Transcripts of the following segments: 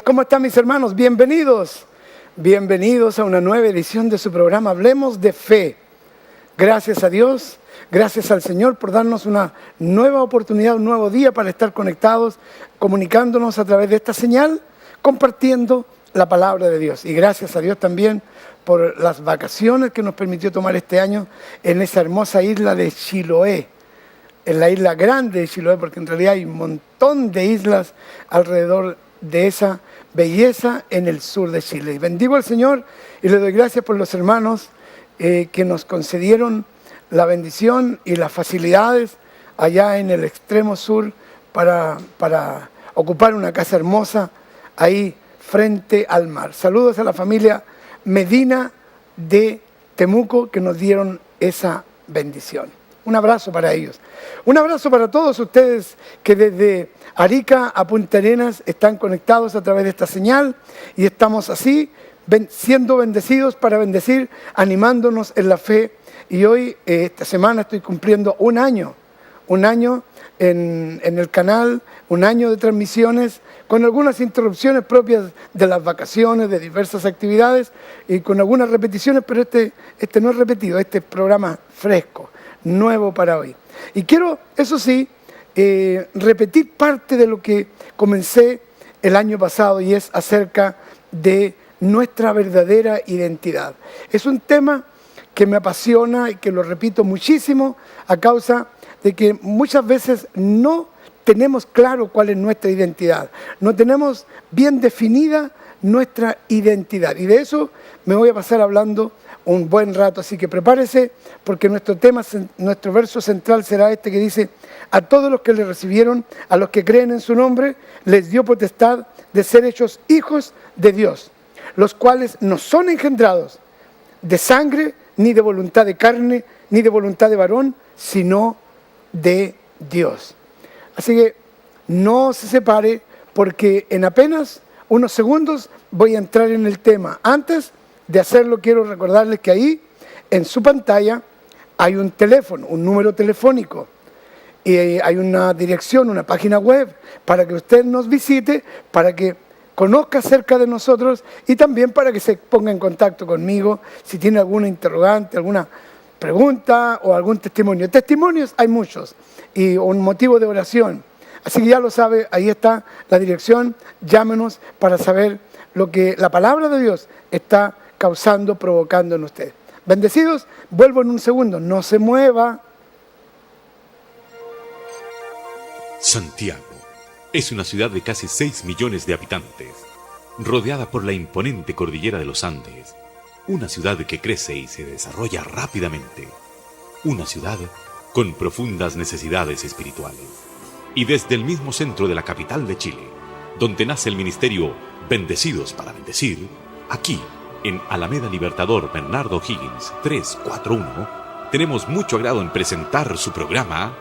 ¿Cómo están mis hermanos? Bienvenidos. Bienvenidos a una nueva edición de su programa Hablemos de Fe. Gracias a Dios, gracias al Señor por darnos una nueva oportunidad, un nuevo día para estar conectados, comunicándonos a través de esta señal, compartiendo la palabra de Dios. Y gracias a Dios también por las vacaciones que nos permitió tomar este año en esa hermosa isla de Chiloé, en la isla grande de Chiloé, porque en realidad hay un montón de islas alrededor de esa belleza en el sur de Chile. Y bendigo al Señor y le doy gracias por los hermanos que nos concedieron la bendición y las facilidades allá en el extremo sur para ocupar una casa hermosa ahí frente al mar. Saludos a la familia Medina de Temuco que nos dieron esa bendición. Un abrazo para ellos. Un abrazo para todos ustedes que desde Arica a Punta Arenas están conectados a través de esta señal y estamos así siendo bendecidos para bendecir, animándonos en la fe. Y hoy, esta semana, estoy cumpliendo un año en el canal, un año de transmisiones, con algunas interrupciones propias de las vacaciones, de diversas actividades y con algunas repeticiones, pero este no es repetido, este es programa fresco, nuevo para hoy. Y quiero, eso sí, repetir parte de lo que comencé el año pasado y es acerca de nuestra verdadera identidad. Es un tema que me apasiona y que lo repito muchísimo a causa de que muchas veces no tenemos claro cuál es nuestra identidad, no tenemos bien definida nuestra identidad y de eso me voy a pasar hablando un buen rato, así que prepárese porque nuestro tema, nuestro verso central será este que dice: a todos los que le recibieron, a los que creen en su nombre, les dio potestad de ser hechos hijos de Dios, los cuales no son engendrados de sangre, ni de voluntad de carne, ni de voluntad de varón, sino de Dios. Así que no se separe porque en apenas unos segundos voy a entrar en el tema. Antes de hacerlo, quiero recordarles que ahí, en su pantalla, hay un teléfono, un número telefónico. Y hay una dirección, una página web, para que usted nos visite, para que conozca acerca de nosotros y también para que se ponga en contacto conmigo si tiene alguna interrogante, alguna pregunta o algún testimonio. Testimonios hay muchos y un motivo de oración. Así que ya lo sabe, ahí está la dirección, llámenos para saber lo que la palabra de Dios está causando, provocando en usted. Bendecidos, vuelvo en un segundo, no se mueva. Santiago es una ciudad de casi 6 millones de habitantes, rodeada por la imponente cordillera de los Andes, una ciudad que crece y se desarrolla rápidamente, una ciudad con profundas necesidades espirituales. Y desde el mismo centro de la capital de Chile, donde nace el ministerio Bendecidos para Bendecir, aquí, en Alameda Libertador Bernardo Higgins 341, tenemos mucho agrado en presentar su programa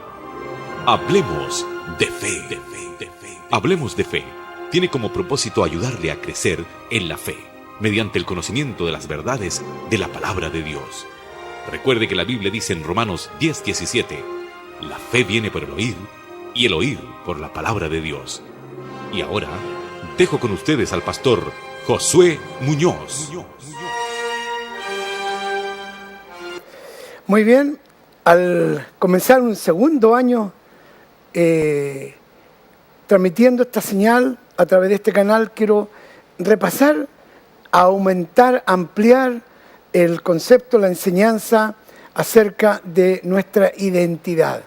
Hablemos de Fe. Hablemos de Fe tiene como propósito ayudarle a crecer en la fe, mediante el conocimiento de las verdades de la palabra de Dios. Recuerde que la Biblia dice en Romanos 10:17, la fe viene por el oír, y el oír por la palabra de Dios. Y ahora, dejo con ustedes al pastor Josué Muñoz. Muy bien, al comenzar un segundo año transmitiendo esta señal a través de este canal, quiero repasar, aumentar, ampliar el concepto, la enseñanza acerca de nuestra identidad.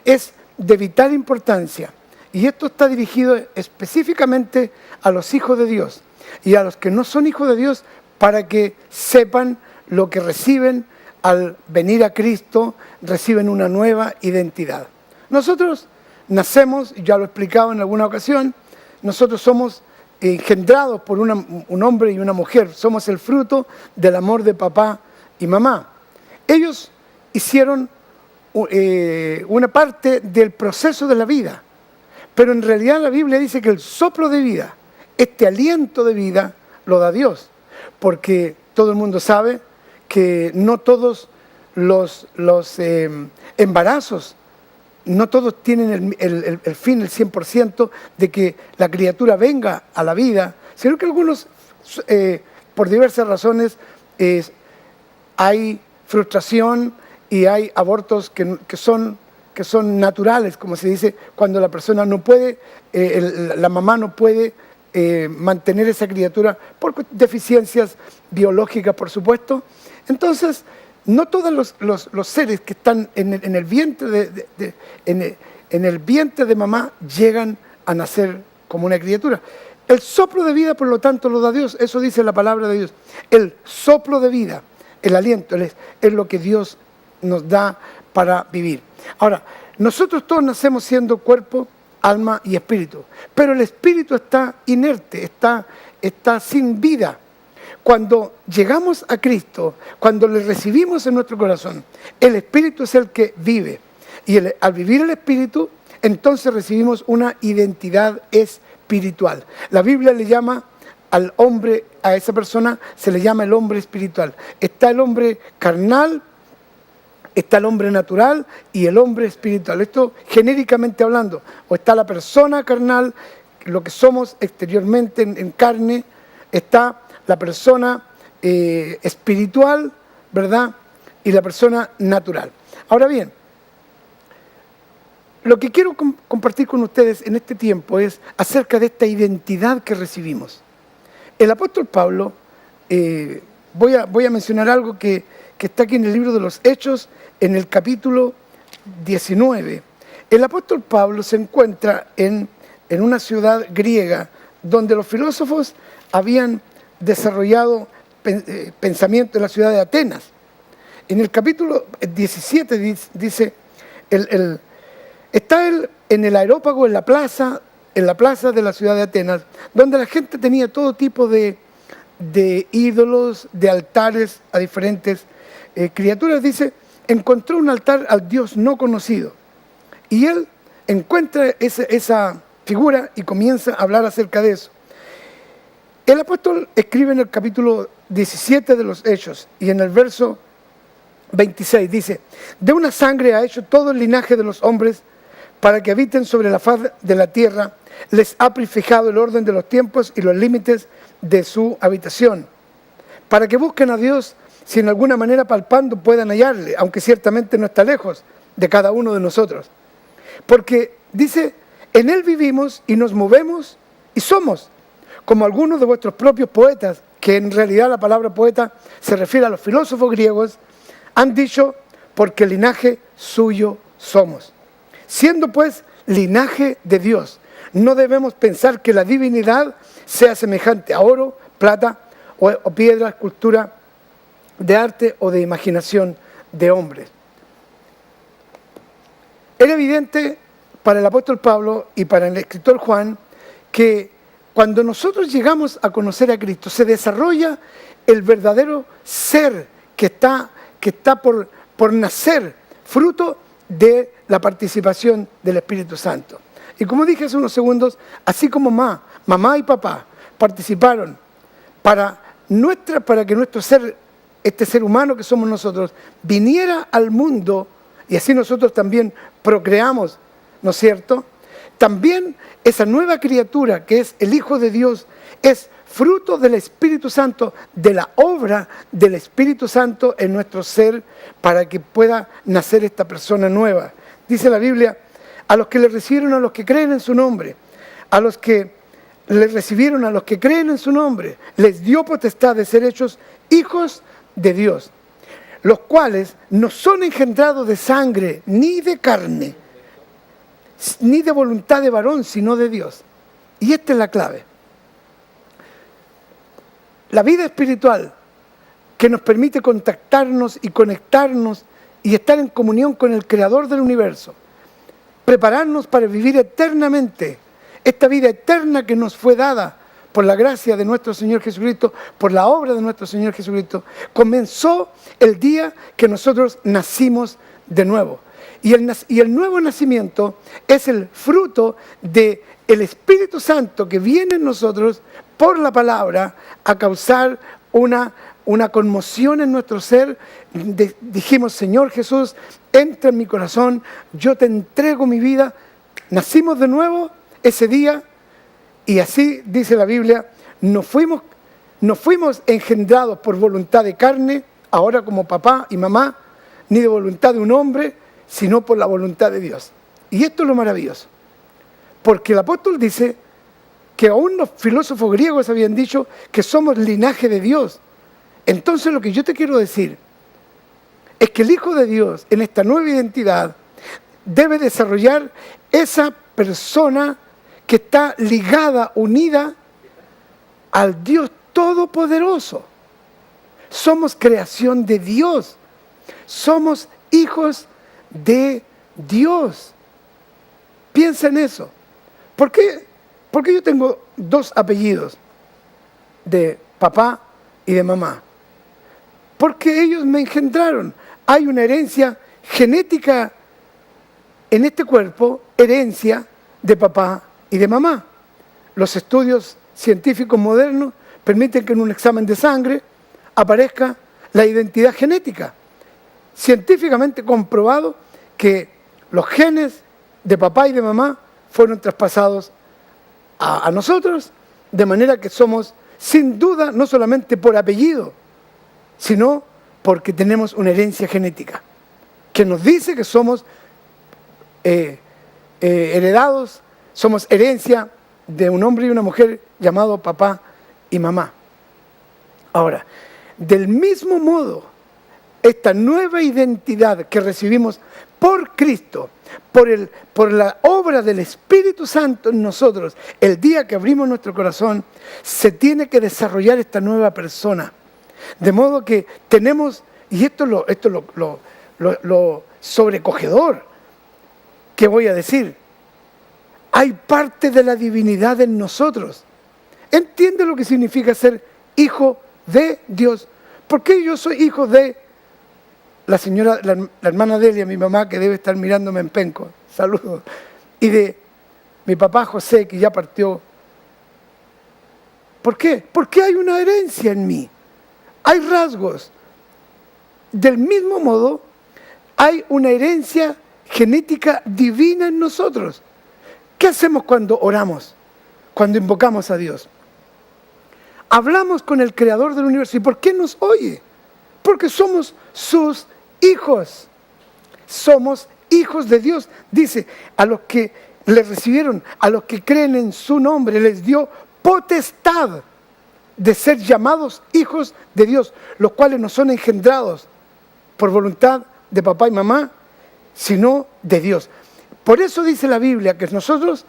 Es de vital importancia y esto está dirigido específicamente a los hijos de Dios y a los que no son hijos de Dios para que sepan lo que reciben al venir a Cristo, reciben una nueva identidad. Nosotros nacemos, ya lo he explicado en alguna ocasión, nosotros somos engendrados por un hombre y una mujer, somos el fruto del amor de papá y mamá. Ellos hicieron una parte del proceso de la vida, pero en realidad la Biblia dice que el soplo de vida, este aliento de vida, lo da Dios, porque todo el mundo sabe que no todos los embarazos, no todos tienen el fin, el 100% de que la criatura venga a la vida, sino que algunos, por diversas razones, hay frustración y hay abortos que son naturales, como se dice, cuando la persona no puede, la mamá no puede mantener esa criatura por deficiencias biológicas, por supuesto. Entonces, no todos los seres que están en el vientre en el vientre de mamá llegan a nacer como una criatura. El soplo de vida, por lo tanto, lo da Dios. Eso dice la palabra de Dios. El soplo de vida, el aliento, es lo que Dios nos da para vivir. Ahora, nosotros todos nacemos siendo cuerpo, alma y espíritu, pero el espíritu está inerte, está sin vida. Cuando llegamos a Cristo, cuando le recibimos en nuestro corazón, el espíritu es el que vive. Y al vivir el espíritu, entonces recibimos una identidad espiritual. La Biblia le llama al hombre, a esa persona se le llama el hombre espiritual. Está el hombre carnal, está el hombre natural y el hombre espiritual. Esto genéricamente hablando. O está la persona carnal, lo que somos exteriormente en carne. Está la persona espiritual, ¿verdad? Y la persona natural. Ahora bien, lo que quiero compartir con ustedes en este tiempo es acerca de esta identidad que recibimos. El apóstol Pablo, voy a mencionar algo que está aquí en el libro de los Hechos, en el capítulo 19. El apóstol Pablo se encuentra en una ciudad griega donde los filósofos habían desarrollado pensamiento en la ciudad de Atenas. En el capítulo 17 dice, está él en el aerópago, en la plaza de la ciudad de Atenas, donde la gente tenía todo tipo de ídolos, de altares a diferentes criaturas. Dice, encontró un altar al Dios no conocido. Y él encuentra esa figura y comienza a hablar acerca de eso. El apóstol escribe en el capítulo 17 de los Hechos y en el verso 26 dice, de una sangre ha hecho todo el linaje de los hombres para que habiten sobre la faz de la tierra, les ha prefijado el orden de los tiempos y los límites de su habitación, para que busquen a Dios, si en alguna manera palpando puedan hallarle, aunque ciertamente no está lejos de cada uno de nosotros. Porque dice, en Él vivimos y nos movemos y somos, como algunos de vuestros propios poetas, que en realidad la palabra poeta se refiere a los filósofos griegos, han dicho, porque linaje suyo somos. Siendo pues linaje de Dios, no debemos pensar que la divinidad sea semejante a oro, plata o piedra, escultura de arte o de imaginación de hombres. Era evidente para el apóstol Pablo y para el escritor Juan que cuando nosotros llegamos a conocer a Cristo se desarrolla el verdadero ser que está por nacer, fruto de la participación del Espíritu Santo. Y como dije hace unos segundos, así como mamá y papá participaron para que nuestro ser, este ser humano que somos nosotros, viniera al mundo y así nosotros también procreamos, ¿no es cierto? También esa nueva criatura que es el Hijo de Dios es fruto del Espíritu Santo, de la obra del Espíritu Santo en nuestro ser para que pueda nacer esta persona nueva. Dice la Biblia, a los que le recibieron, a los que creen en su nombre, a los que le recibieron, a los que creen en su nombre, les dio potestad de ser hechos hijos de Dios, los cuales no son engendrados de sangre, ni de carne, ni de voluntad de varón, sino de Dios. Y esta es la clave. La vida espiritual que nos permite contactarnos y conectarnos y estar en comunión con el Creador del universo, prepararnos para vivir eternamente, esta vida eterna que nos fue dada por la gracia de nuestro Señor Jesucristo, por la obra de nuestro Señor Jesucristo, comenzó el día que nosotros nacimos de nuevo. Y el nuevo nacimiento es el fruto del Espíritu Santo que viene en nosotros por la palabra a causar una conmoción en nuestro ser. Dijimos, Señor Jesús, entra en mi corazón, yo te entrego mi vida. Nacimos de nuevo ese día y así dice la Biblia, no fuimos engendrados por voluntad de carne, ahora como papá y mamá, ni de voluntad de un hombre, sino por la voluntad de Dios. Y esto es lo maravilloso. Porque el apóstol dice que aún los filósofos griegos habían dicho que somos linaje de Dios. Entonces lo que yo te quiero decir es que el Hijo de Dios, en esta nueva identidad, debe desarrollar esa persona que está ligada, unida al Dios Todopoderoso. Somos creación de Dios. Somos hijos de Dios. Piensa en eso. ¿Por qué yo tengo dos apellidos? De papá y de mamá. Porque ellos me engendraron. Hay una herencia genética en este cuerpo, herencia de papá y de mamá. Los estudios científicos modernos permiten que en un examen de sangre aparezca la identidad genética. Científicamente comprobado que los genes de papá y de mamá fueron traspasados a nosotros, de manera que somos, sin duda, no solamente por apellido, sino porque tenemos una herencia genética, que nos dice que somos heredados, somos herencia de un hombre y una mujer llamado papá y mamá. Ahora, del mismo modo, esta nueva identidad que recibimos por Cristo, por la obra del Espíritu Santo en nosotros, el día que abrimos nuestro corazón, se tiene que desarrollar esta nueva persona. De modo que tenemos, y esto es lo sobrecogedor que voy a decir, hay parte de la divinidad en nosotros. ¿Entiende lo que significa ser hijo de Dios? ¿Por qué yo soy hijo de la hermana Delia, mi mamá, que debe estar mirándome en penco? Saludos. Y de mi papá José, que ya partió. ¿Por qué? Porque hay una herencia en mí. Hay rasgos. Del mismo modo, hay una herencia genética divina en nosotros. ¿Qué hacemos cuando oramos? Cuando invocamos a Dios. Hablamos con el Creador del universo. ¿Y por qué nos oye? Porque somos sus hijos. Somos hijos de Dios. Dice, a los que le recibieron, a los que creen en su nombre, les dio potestad de ser llamados hijos de Dios, los cuales no son engendrados por voluntad de papá y mamá, sino de Dios. Por eso dice la Biblia que nosotros,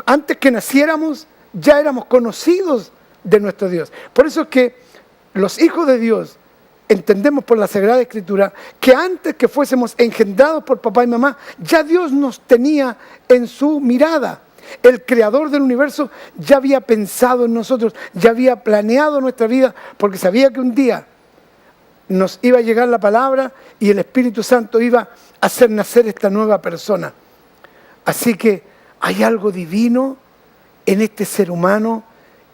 antes que naciéramos, ya éramos conocidos de nuestro Dios. Por eso es que los hijos de Dios entendemos por la Sagrada Escritura que antes que fuésemos engendrados por papá y mamá, ya Dios nos tenía en su mirada. El Creador del universo ya había pensado en nosotros, ya había planeado nuestra vida, porque sabía que un día nos iba a llegar la palabra y el Espíritu Santo iba a hacer nacer esta nueva persona. Así que hay algo divino en este ser humano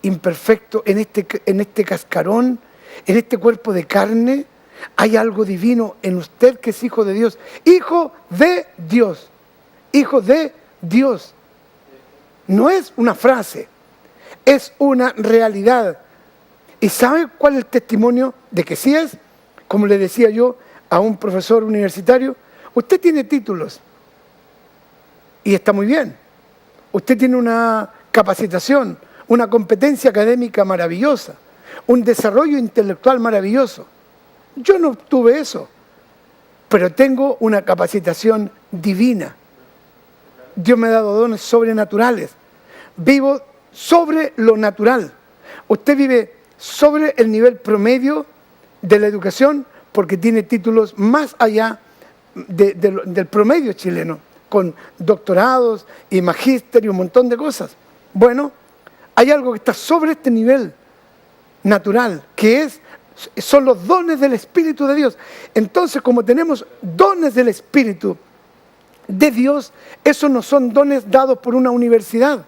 imperfecto, en este cascarón, en este cuerpo de carne. Hay algo divino en usted que es hijo de Dios. Hijo de Dios. Hijo de Dios. No es una frase, es una realidad. ¿Y sabe cuál es el testimonio de que sí es? Como le decía yo a un profesor universitario, usted tiene títulos y está muy bien. Usted tiene una capacitación, una competencia académica maravillosa, un desarrollo intelectual maravilloso. Yo no obtuve eso, pero tengo una capacitación divina. Dios me ha dado dones sobrenaturales. Vivo sobre lo natural. Usted vive sobre el nivel promedio de la educación porque tiene títulos más allá del promedio chileno, con doctorados y magíster y un montón de cosas. Bueno, hay algo que está sobre este nivel natural, que son los dones del Espíritu de Dios. Entonces, como tenemos dones del Espíritu de Dios, esos no son dones dados por una universidad,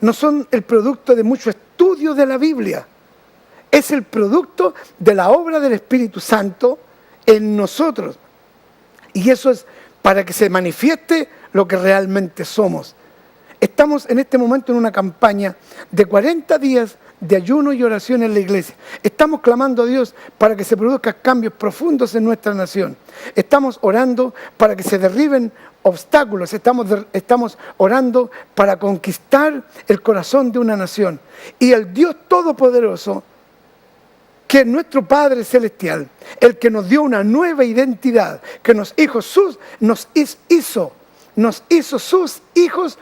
no son el producto de mucho estudio de la Biblia, es el producto de la obra del Espíritu Santo en nosotros. Y eso es para que se manifieste lo que realmente somos. Estamos en este momento en una campaña de 40 días de ayuno y oración en la iglesia. Estamos clamando a Dios para que se produzcan cambios profundos en nuestra nación. Estamos orando para que se derriben obstáculos. Estamos orando para conquistar el corazón de una nación. Y el Dios Todopoderoso, que es nuestro Padre Celestial, el que nos dio una nueva identidad, que nos hizo sus hijos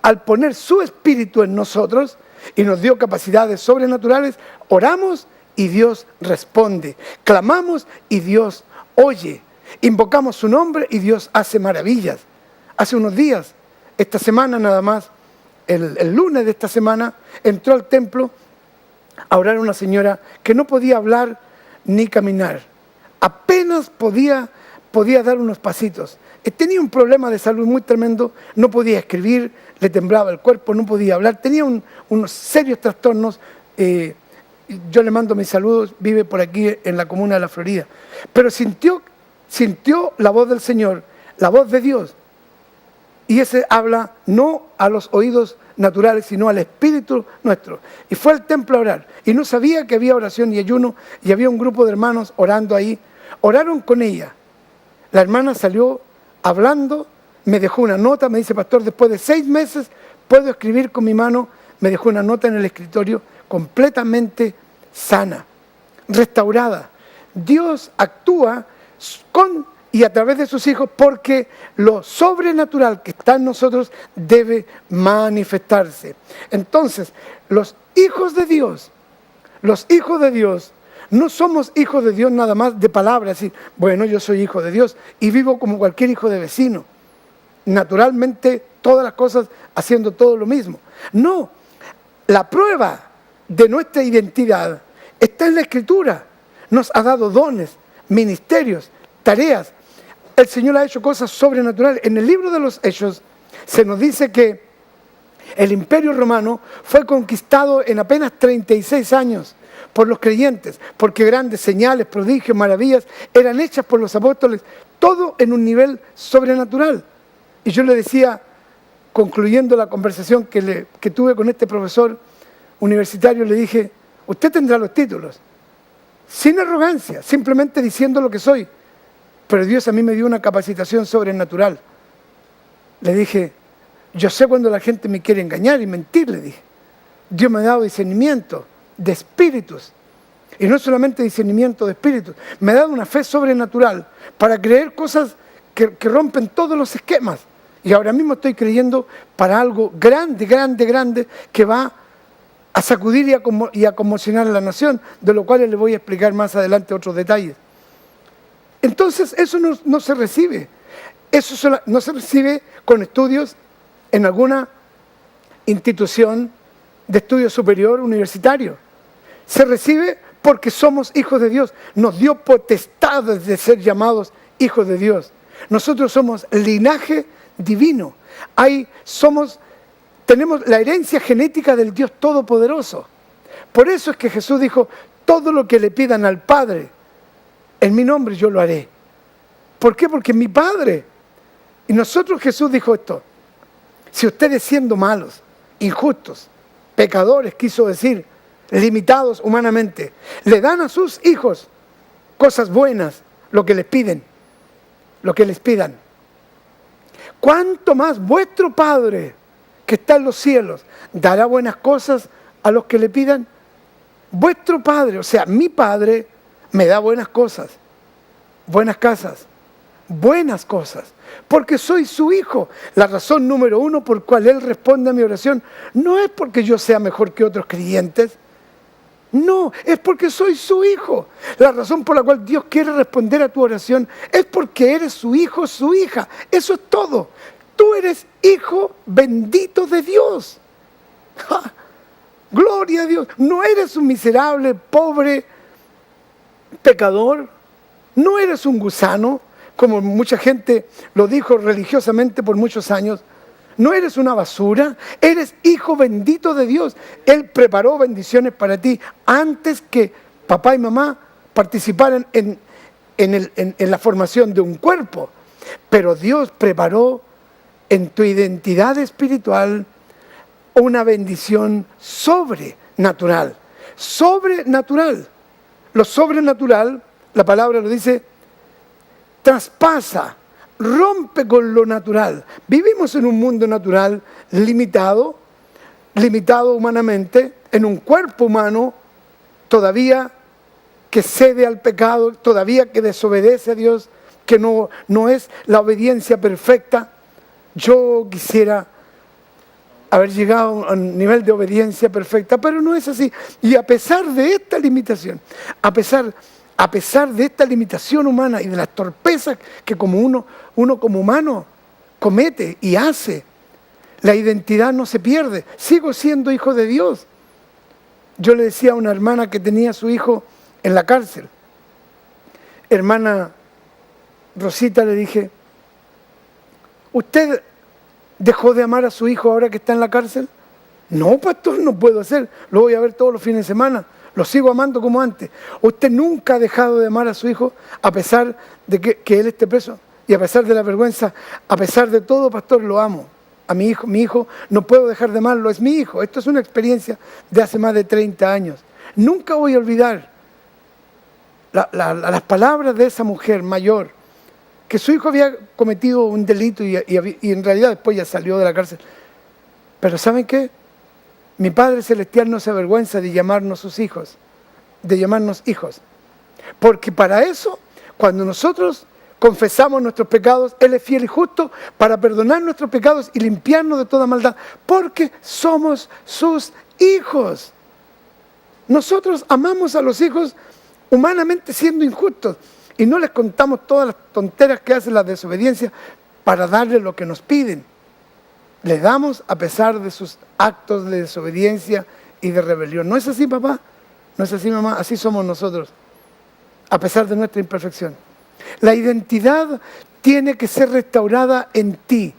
al poner su espíritu en nosotros y nos dio capacidades sobrenaturales. Oramos y Dios responde. Clamamos y Dios oye. Invocamos su nombre y Dios hace maravillas. Hace unos días, esta semana nada más, el lunes de esta semana, entró al templo a orar una señora que no podía hablar ni caminar. Apenas podía dar unos pasitos. Tenía un problema de salud muy tremendo, no podía escribir, le temblaba el cuerpo, no podía hablar, tenía unos serios trastornos. Yo le mando mis saludos, vive por aquí en la comuna de La Florida. Pero sintió la voz del Señor, la voz de Dios. Y ese habla no a los oídos naturales, sino al espíritu nuestro. Y fue al templo a orar. Y no sabía que había oración y ayuno, y había un grupo de hermanos orando ahí. Oraron con ella. La hermana salió hablando, me dejó una nota, me dice: pastor, después de 6 meses puedo escribir con mi mano. Me dejó una nota en el escritorio, completamente sana, restaurada. Dios actúa con y a través de sus hijos, porque lo sobrenatural que está en nosotros debe manifestarse. Entonces, los hijos de Dios, no somos hijos de Dios nada más de palabras, decir, bueno, yo soy hijo de Dios y vivo como cualquier hijo de vecino. Naturalmente, todas las cosas haciendo todo lo mismo. No, la prueba de nuestra identidad está en la Escritura. Nos ha dado dones, ministerios, tareas. El Señor ha hecho cosas sobrenaturales. En el libro de los Hechos se nos dice que el Imperio Romano fue conquistado en apenas 36 años por los creyentes, porque grandes señales, prodigios, maravillas eran hechas por los apóstoles, todo en un nivel sobrenatural. Y yo le decía, concluyendo la conversación que tuve con este profesor universitario, le dije: usted tendrá los títulos, sin arrogancia, simplemente diciendo lo que soy. Pero Dios a mí me dio una capacitación sobrenatural. Le dije: yo sé cuando la gente me quiere engañar y mentir, le dije. Dios me ha dado discernimiento de espíritus. Y no solamente discernimiento de espíritus, me ha dado una fe sobrenatural para creer cosas que rompen todos los esquemas. Y ahora mismo estoy creyendo para algo grande, que va a sacudir y a conmocionar a la nación, de lo cual les voy a explicar más adelante otros detalles. Entonces eso no se recibe. Eso no se recibe con estudios en alguna institución de estudio superior universitario. Se recibe porque somos hijos de Dios. Nos dio potestades de ser llamados hijos de Dios. Nosotros somos linaje divino. Tenemos la herencia genética del Dios Todopoderoso. Por eso es que Jesús dijo: todo lo que le pidan al Padre en mi nombre yo lo haré. ¿Por qué? Porque mi Padre. Y nosotros, Jesús dijo esto: si ustedes, siendo malos, injustos, pecadores, quiso decir, limitados humanamente, le dan a sus hijos cosas buenas, lo que les piden, lo que les pidan, ¿cuánto más vuestro Padre que está en los cielos dará buenas cosas a los que le pidan? Vuestro Padre, o sea, mi Padre, me da buenas cosas, buenas casas, buenas cosas, porque soy su hijo. La razón número 1 por cual Él responde a mi oración no es porque yo sea mejor que otros creyentes, no, es porque soy su hijo. La razón por la cual Dios quiere responder a tu oración es porque eres su hijo, su hija. Eso es todo. Tú eres hijo bendito de Dios. ¡Ja! Gloria a Dios. No eres un miserable, pobre pecador. No eres un gusano, como mucha gente lo dijo religiosamente por muchos años. No eres una basura, eres hijo bendito de Dios. Él preparó bendiciones para ti antes que papá y mamá participaran en la formación de un cuerpo. Pero Dios preparó en tu identidad espiritual una bendición sobrenatural. Sobrenatural. Lo sobrenatural, la palabra lo dice, traspasa, rompe con lo natural. Vivimos en un mundo natural limitado humanamente, en un cuerpo humano todavía que cede al pecado, todavía que desobedece a Dios, que no es la obediencia perfecta. Yo quisiera haber llegado a un nivel de obediencia perfecta, pero no es así. Y a pesar de esta limitación, a pesar de esta limitación humana y de las torpezas que como uno como humano comete y hace, la identidad no se pierde. Sigo siendo hijo de Dios. Yo le decía a una hermana que tenía a su hijo en la cárcel, hermana Rosita, le dije, ¿usted dejó de amar a su hijo ahora que está en la cárcel? No, pastor, no puedo hacer. Lo voy a ver todos los fines de semana. Lo sigo amando como antes. ¿Usted nunca ha dejado de amar a su hijo a pesar de que él esté preso? Y a pesar de la vergüenza, a pesar de todo, pastor, lo amo. A mi hijo no puedo dejar de amarlo, es mi hijo. Esto es una experiencia de hace más de 30 años. Nunca voy a olvidar las palabras de esa mujer mayor, que su hijo había cometido un delito y en realidad después ya salió de la cárcel. Pero ¿saben qué? Mi Padre Celestial no se avergüenza de llamarnos sus hijos, de llamarnos hijos. Porque para eso, cuando nosotros confesamos nuestros pecados, Él es fiel y justo para perdonar nuestros pecados y limpiarnos de toda maldad, porque somos sus hijos. Nosotros amamos a los hijos humanamente siendo injustos y no les contamos todas las tonteras que hacen las desobediencias para darles lo que nos piden. Les damos a pesar de sus actos de desobediencia y de rebelión. ¿No es así, papá? ¿No es así, mamá? Así somos nosotros, a pesar de nuestra imperfección. La identidad tiene que ser restaurada en ti.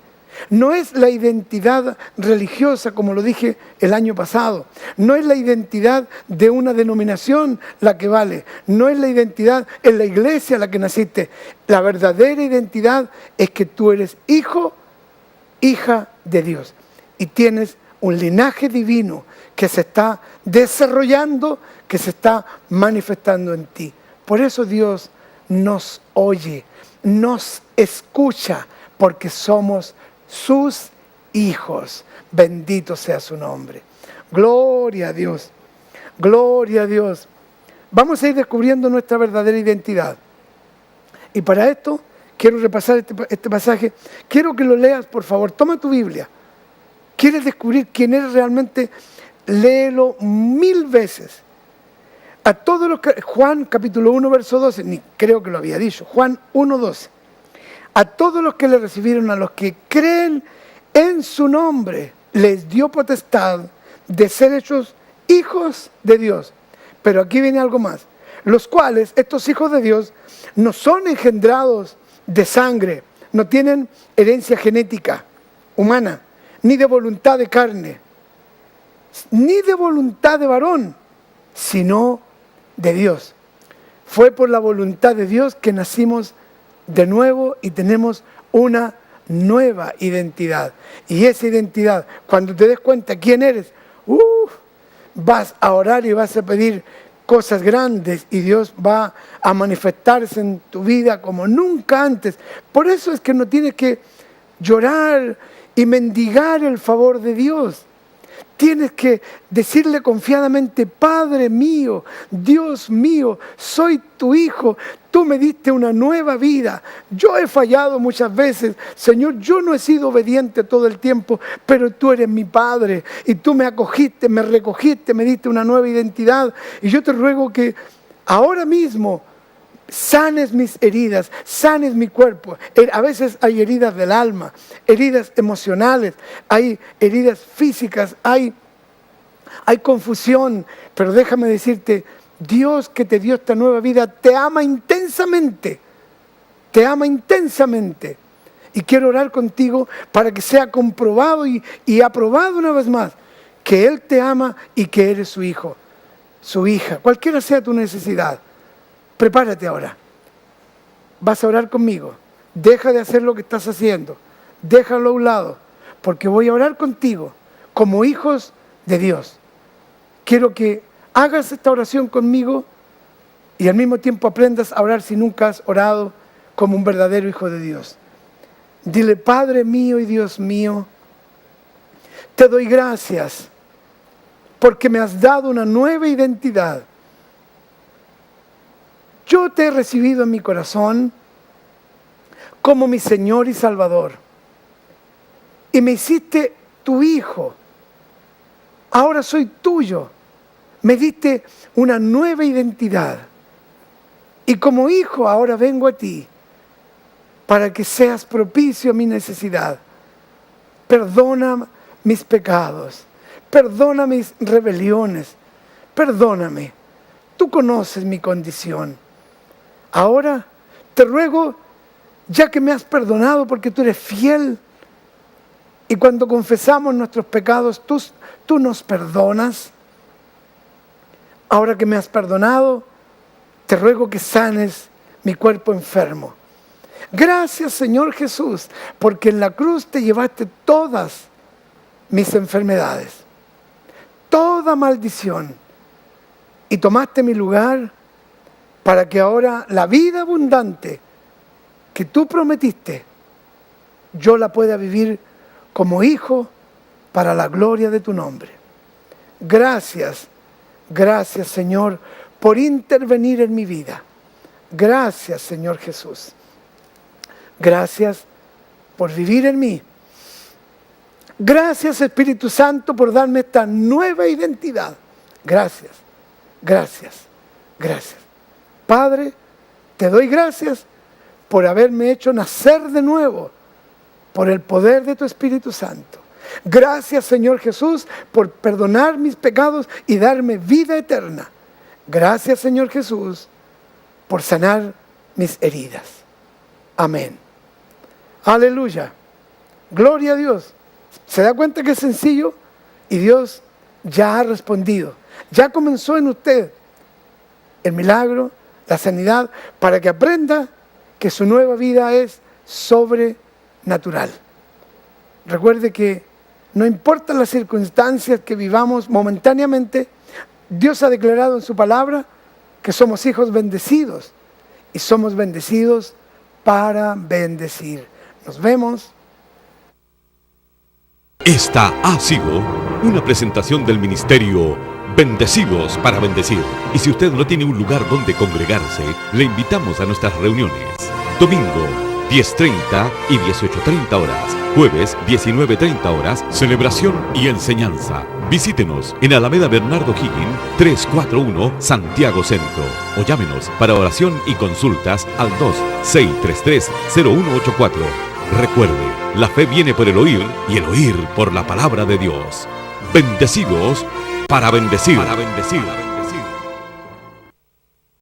No es la identidad religiosa, como lo dije el año pasado. No es la identidad de una denominación la que vale. No es la identidad en la iglesia la que naciste. La verdadera identidad es que tú eres hijo, hija de Dios. Y tienes un linaje divino que se está desarrollando, que se está manifestando en ti. Por eso Dios nos oye, nos escucha, porque somos sus hijos. Bendito sea su nombre. Gloria a Dios. Gloria a Dios. Vamos a ir descubriendo nuestra verdadera identidad. Y para esto quiero repasar este pasaje. Quiero que lo leas, por favor. Toma tu Biblia. ¿Quieres descubrir quién eres realmente? Léelo 1000 veces. A todos los que, Juan capítulo 1 verso 12, ni creo que lo había dicho, Juan 1:12. A todos los que le recibieron, a los que creen en su nombre, les dio potestad de ser hechos hijos de Dios. Pero aquí viene algo más. Los cuales, estos hijos de Dios, no son engendrados de sangre, no tienen herencia genética humana, ni de voluntad de carne, ni de voluntad de varón, sino de Dios. Fue por la voluntad de Dios que nacimos de nuevo y tenemos una nueva identidad. Y esa identidad, cuando te des cuenta quién eres, vas a orar y vas a pedir cosas grandes y Dios va a manifestarse en tu vida como nunca antes. Por eso es que no tienes que llorar y mendigar el favor de Dios. Tienes que decirle confiadamente: Padre mío, Dios mío, soy tu hijo, tú me diste una nueva vida. Yo he fallado muchas veces, Señor, yo no he sido obediente todo el tiempo, pero tú eres mi Padre y tú me acogiste, me recogiste, me diste una nueva identidad. Y yo te ruego que ahora mismo sanes mis heridas, sanes mi cuerpo. A veces hay heridas del alma, heridas emocionales, hay heridas físicas, hay confusión. Pero déjame decirte, Dios que te dio esta nueva vida te ama intensamente, te ama intensamente. Y quiero orar contigo para que sea comprobado y aprobado una vez más que Él te ama y que eres su hijo, su hija, cualquiera sea tu necesidad. Prepárate ahora. Vas a orar conmigo. Deja de hacer lo que estás haciendo. déjalo a un lado, porque voy a orar contigo como hijos de Dios. Quiero que hagas esta oración conmigo y al mismo tiempo aprendas a orar si nunca has orado como un verdadero hijo de Dios. Dile: Padre mío y Dios mío, te doy gracias porque me has dado una nueva identidad. Yo te he recibido en mi corazón como mi Señor y Salvador. Y me hiciste tu hijo. Ahora soy tuyo. Me diste una nueva identidad. Y como hijo ahora vengo a ti para que seas propicio a mi necesidad. Perdona mis pecados. Perdona mis rebeliones. Perdóname. Tú conoces mi condición. Ahora te ruego, ya que me has perdonado porque tú eres fiel, y cuando confesamos nuestros pecados, tú nos perdonas. Ahora que me has perdonado, te ruego que sanes mi cuerpo enfermo. Gracias, Señor Jesús, porque en la cruz te llevaste todas mis enfermedades, toda maldición, y tomaste mi lugar para que ahora la vida abundante que tú prometiste, yo la pueda vivir como hijo para la gloria de tu nombre. Gracias, gracias, Señor, por intervenir en mi vida. Gracias, Señor Jesús. Gracias por vivir en mí. Gracias, Espíritu Santo, por darme esta nueva identidad. Gracias, gracias, gracias. Padre, te doy gracias por haberme hecho nacer de nuevo por el poder de tu Espíritu Santo. Gracias, Señor Jesús, por perdonar mis pecados y darme vida eterna. Gracias, Señor Jesús, por sanar mis heridas. Amén. Aleluya. Gloria a Dios. ¿Se da cuenta que es sencillo? Y Dios ya ha respondido. Ya comenzó en usted el milagro, la sanidad, para que aprenda que su nueva vida es sobrenatural. Recuerde que no importa las circunstancias que vivamos momentáneamente, Dios ha declarado en su palabra que somos hijos bendecidos y somos bendecidos para bendecir. Nos vemos. Esta ha sido una presentación del ministerio Bendecidos para Bendecir. Y si usted no tiene un lugar donde congregarse, le invitamos a nuestras reuniones. Domingo, 10:30 y 18:30 horas. Jueves, 19:30 horas, celebración y enseñanza. Visítenos en Alameda Bernardo Higgins, 341, Santiago Centro. O llámenos para oración y consultas al 2-633-0184. Recuerde, la fe viene por el oír y el oír por la palabra de Dios. Bendecidos para bendecir.